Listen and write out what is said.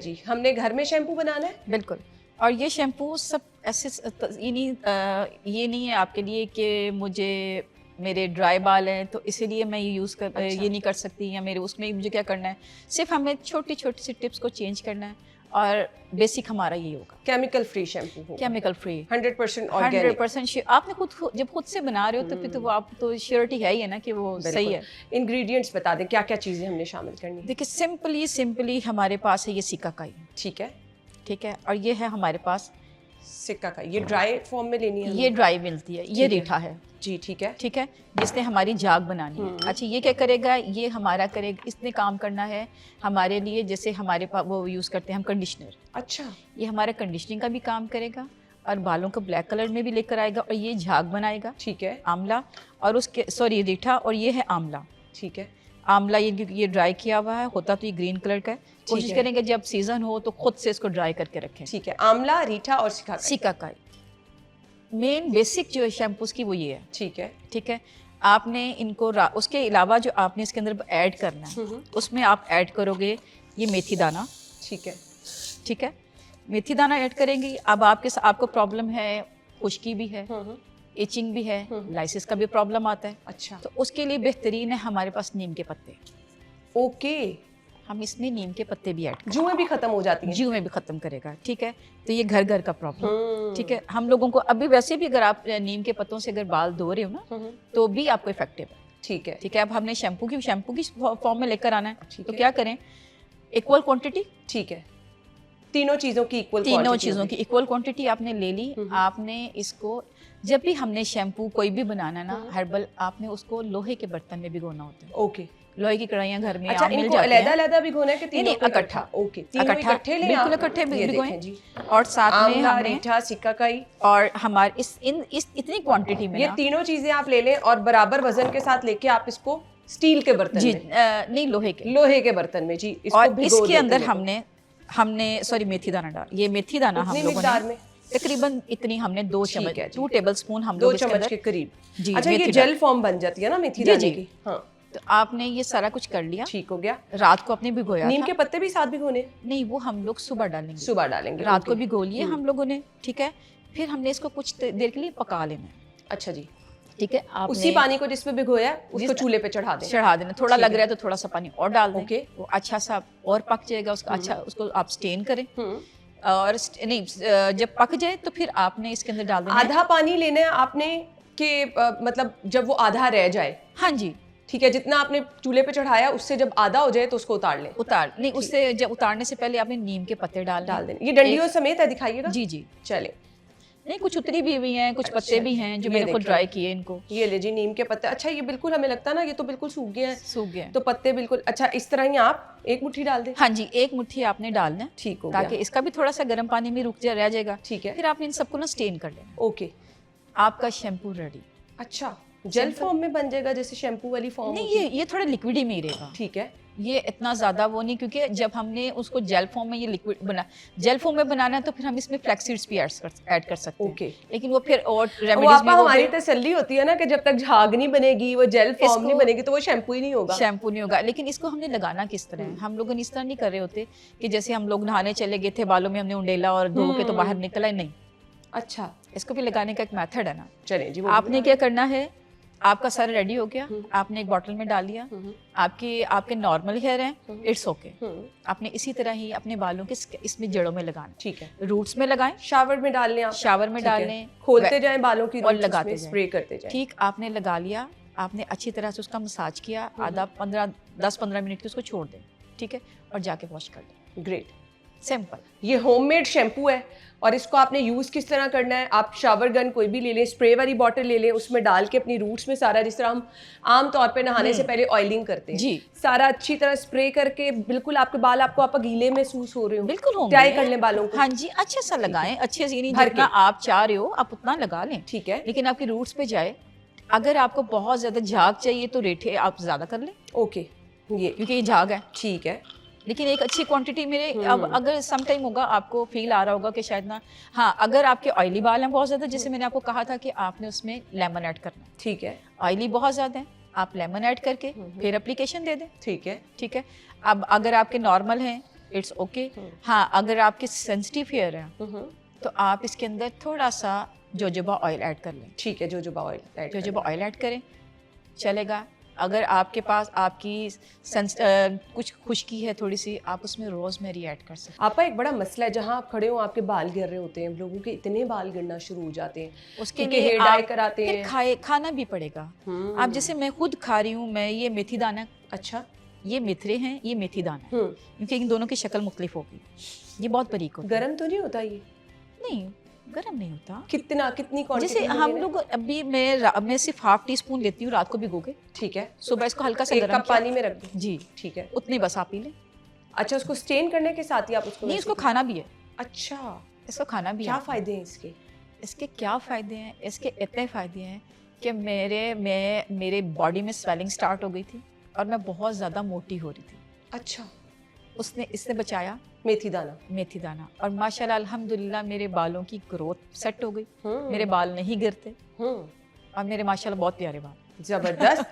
जी, हमने घर में शैम्पू बनाना है? बिल्कुल। और ये शैम्पू सब ऐसे ये नहीं है आपके लिए कि मुझे मेरे ड्राई बाल हैं तो इसीलिए मैं ये यूज़ कर ये नहीं कर सकती, या मेरे उसमें मुझे क्या करना है। सिर्फ हमें छोटी छोटी सी टिप्स को चेंज करना है और बेसिक हमारा ये होगा। केमिकल फ्री शैम्पू होगा, केमिकल फ्री, 100% ऑर्गेनिक। 100% आपने जब खुद से बना रहे हो तो फिर तो वो आप तो श्योरिटी है ही है ना कि वो सही है। इंग्रेडिएंट्स बता दें, क्या क्या चीज़ें हमने शामिल करनी है? देखिए सिंपली हमारे पास है ये सिकाकाई, ठीक है, ठीक है, और ये है हमारे पास सिकाकाई। ये ड्राई फॉर्म में लेनी है? ये ड्राई मिलती है, ये रीठा है जी, ठीक है, ठीक है, जिसने हमारी झाग बनानी है। अच्छा, ये क्या करेगा, ये हमारा करेगा, इसने काम करना है हमारे लिए, जैसे हमारे पास वो यूज़ करते हैं हम कंडीशनर। अच्छा, ये हमारा कंडीशनिंग का भी काम करेगा और बालों को ब्लैक कलर में भी लेकर आएगा, और ये झाग बनाएगा, ठीक है, आंवला, और उसके सॉरी रीठा, और ये है आंवला, ठीक है। आंवला ये ड्राई किया हुआ है, होता तो ये ग्रीन कलर का है। कोशिश करेंगे जब सीजन हो तो खुद से इसको ड्राई करके रखें। ठीक है, आंवला, रीठा और सिकाकाई मेन बेसिक जो है शैम्पूस की वो ये है। ठीक है, ठीक है, आपने इनको उसके अलावा जो आपने इसके अंदर ऐड करना है उसमें आप ऐड करोगे ये मेथी दाना। ठीक है, ठीक है, मेथी दाना ऐड करेंगे। अब आपको प्रॉब्लम है, खुश्की भी है, इचिंग भी है, लाइसिस का भी प्रॉब्लम आता है। अच्छा, तो उसके लिए बेहतरीन है हमारे पास नीम के पत्ते। ओके, हम इसमें नीम के पत्ते भी ऐड करें, जुएं भी खत्म हो जाती हैं। जुएं भी खत्म करेगा। ठीक है, तो ये घर घर का प्रॉब्लम। ठीक है, हम लोगों को अभी वैसे भी अगर आप नीम के पत्तों से अगर बाल धो रहे हो ना तो भी आपको इफेक्टिव है। ठीक है, ठीक है, अब हमने शैम्पू की फॉर्म में लेकर आना है, तो क्या करें, इक्वल क्वांटिटी। ठीक है, तीनों चीज़ों की इक्वल क्वांटिटी आपने ले ली। आपने इसको जब भी हमने शैम्पू कोई भी बनाना ना हर्बल, आपने उसको लोहे के बर्तन में भिगोना होता है। ओके, लोहे की कढ़ाइयाँ घर में अच्छा, इनको अलग-अलग भिगोना है कि तीनों को इकट्ठा? ओके, इकट्ठे लें, बिल्कुल इकट्ठे भिगोएं जी। और साथ में हमने रीठा, सिकाकाई और हमारे इस इतनी क्वांटिटी में ये तीनों चीजें आप ले लें और बराबर वजन के साथ लेके आप इसको स्टील के बर्तन में, नहीं लोहे के बर्तन में जी, और इसके अंदर हमने सॉरी मेथी दाना डाल, ये मेथी दाना हम लोगों ने तकरीबन इतनी हमने 2 चम्मच 2 टेबलस्पून हम 2 चम्मच के करीब। अच्छा, ये जेल फॉर्म बन जाती है ना मेथी दाने की? हाँ, तो आपने ये सारा कुछ कर लिया, ठीक हो गया। रात को आपने भिगोया। नीम के पत्ते भी साथ भिगोने? नहीं, वो हम लोग सुबह डालेंगे। रात को भिगो लिए हम लोगों ने। ठीक है, फिर हमने इसको कुछ देर के लिए पका लेना। अच्छा जी, ठीक है, आप उसी पानी को जिसमें भिगोया उसको चूल्हे पे चढ़ा देना। थोड़ा लग रहा है तो थोड़ा सा पानी और डाल दें, वो अच्छा सा और पक जाएगा उसका। अच्छा, उसको आप स्टेन करें और नहीं, जब पक जाए तो फिर आपने इसके अंदर डाल देना। आधा पानी लेना है आपने कि मतलब जब वो आधा रह जाए? हाँ जी, ठीक है, जितना आपने चूल्हे पे चढ़ाया उससे जब आधा हो जाए तो उसको उससे जब उतारने से पहले आपने नीम के पत्ते डाल देने। ये डंडियों समेत है, दिखाइएगा। जी, चले। नहीं, कुछ उतरी भी हुई हैं, कुछ पत्ते भी हैं जो मैंने खुद ड्राई किए इनको। ये ले जी, नीम के पत्ते। अच्छा, ये बिल्कुल हमें लगता है ना ये तो बिल्कुल सूख गए हैं तो पत्ते बिल्कुल। अच्छा, इस तरह ही आप एक मुट्ठी डाल दें? हाँ जी, एक मुट्ठी आपने डालना है, ठीक हो, ताकि इसका भी थोड़ा सा गर्म पानी में रह जाएगा। ठीक है, फिर आपने इन सबको ना स्टेन कर लेना। ओके, आपका शैम्पू रेडी। अच्छा, जेल फॉर्म में बन जाएगा जैसे शैम्पू वाली फॉर्म? नहीं, ये थोड़ा लिक्विड ही में रहेगा। ठीक है, ये इतना ज़्यादा वो नहीं, क्योंकि जब हमने उसको जेल फॉर्म में ये लिक्विड जेल फॉर्म में बनाना है तो फिर हम इसमें फ्लैक्स सीड्स भी ऐड कर सकते हैं। ओके, लेकिन वो फिर और रेमेडीज में हमारी तसल्ली होती है ना कि जब तक झाग नहीं बनेगी, वो जेल फॉर्म नहीं बनेगी तो वो शैम्पू ही नहीं होगा। लेकिन इसको हमने लगाना किस तरह है, हम लोग इस तरह नहीं कर रहे होते कि जैसे हम लोग नहाने चले गए थे, बालों में हमने उंडेला और धो के तो बाहर निकला ही नहीं। अच्छा, इसको भी लगाने का एक मेथड है ना। चलिए जी, आपने क्या करना है, आपका सारा रेडी हो गया, आपने एक बॉटल में डाल लिया। आपके नॉर्मल हेयर हैं, इट्स ओके। आपने इसी तरह ही अपने बालों के इसमें जड़ों में लगाना। ठीक है, रूट्स में लगाएं, शावर में डाल लें आप। शावर में डाल लें, खोलते जाएं बालों की और लगाते जाएं, स्प्रे करते जाएं। ठीक, आपने लगा लिया, आपने अच्छी तरह से उसका मसाज किया, आधा 10-15 मिनट की उसको छोड़ दें। ठीक है, और जाके वॉश कर दें। Great, simple. ये होममेड शैम्पू है और इसको आपने यूज़ किस तरह करना है, आप शावर गन कोई भी ले लें, स्प्रे वाली बॉटल ले लें, उसमें डाल के अपनी रूट्स में सारा, जिस तरह हम आम तौर पे नहाने से पहले ऑयलिंग करते हैं जी, सारा अच्छी तरह स्प्रे करके, बिल्कुल आपके बाल आप गीले महसूस हो रहे हो, बिल्कुल होंगे, ट्राई कर लें बालों को। हाँ जी, अच्छा सा लगाएं, अच्छे से, जितना आप चाह रहे हो आप उतना लगा लें। ठीक है, लेकिन आपकी रूट्स पे जाए। अगर आपको बहुत ज्यादा झाग चाहिए तो रेठे आप ज्यादा कर लें। ओके, ये क्योंकि ये झाग है। ठीक है, लेकिन एक अच्छी क्वांटिटी मेरे। अब अगर सम टाइम होगा आपको फील आ रहा होगा कि शायद ना, हाँ, अगर आपके ऑयली बाल हैं बहुत ज़्यादा, जैसे मैंने आपको कहा था कि आपने उसमें लेमन ऐड करना है। ठीक है, ऑयली बहुत ज़्यादा है, आप लेमन ऐड करके फिर एप्लीकेशन दे दें। ठीक है, ठीक है। अब अगर आपके नॉर्मल हैं इट्स ओके। हाँ, अगर आपके सेंसिटिव हेयर है तो आप इसके अंदर थोड़ा सा जोजोबा ऑयल ऐड कर लें। ठीक है, jojoba oil add jojoba oil add करें, चलेगा। अगर आपके पास आपकी कुछ खुश्की है थोड़ी सी, आप उसमें रोजमेरी ऐड कर सकते आपका एक बड़ा मसला है, जहाँ आप खड़े हो आपके बाल गिर रहे होते हैं, लोगों के इतने बाल गिरना शुरू हो जाते हैं, हैं। उसके क्योंकि लिए हेयर डाई आप कराते फिर हैं। खाना भी पड़ेगा। आप जैसे मैं खुद खा रही हूँ, मैं ये मेथी दाना, अच्छा। ये मेथरे हैं, ये मेथी दाना है, हम्म। क्योंकि इन दोनों की शक्ल मुख्तलिफ होगी। ये बहुत बारीक होता है। गरम तो नहीं होता ये? नहीं, गरम नहीं होता। कितनी क्वांटिटी जैसे में हम लेना है? लोग अभी मैं सिर्फ हाफ टी स्पून लेती हूँ रात को भिगो के, ठीक है, सुबह इसको हल्का सा एक गर्म कप पानी में रख दूं? जी, ठीक है। उतनी बस आप पी लें। अच्छा, उसको स्टेन करने के साथ ही आप उसको नहीं, वैसे इसको खाना भी है। अच्छा, इसको खाना भी क्या है। फायदे हैं इसके? इसके क्या फ़ायदे हैं? इसके इतने फ़ायदे हैं कि मेरे बॉडी में स्वेलिंग स्टार्ट हो गई थी और मैं बहुत ज़्यादा मोटी हो रही थी। अच्छा, इसने बचाया, मेथी दाना। मेथी दाना। और माशाल्लाह अल्हम्दुलिल्लाह मेरे बालों की ग्रोथ सेट हो गई। मेरे बाल नहीं गिरते और मेरे माशाल्लाह बहुत प्यारे बाल। जबरदस्त।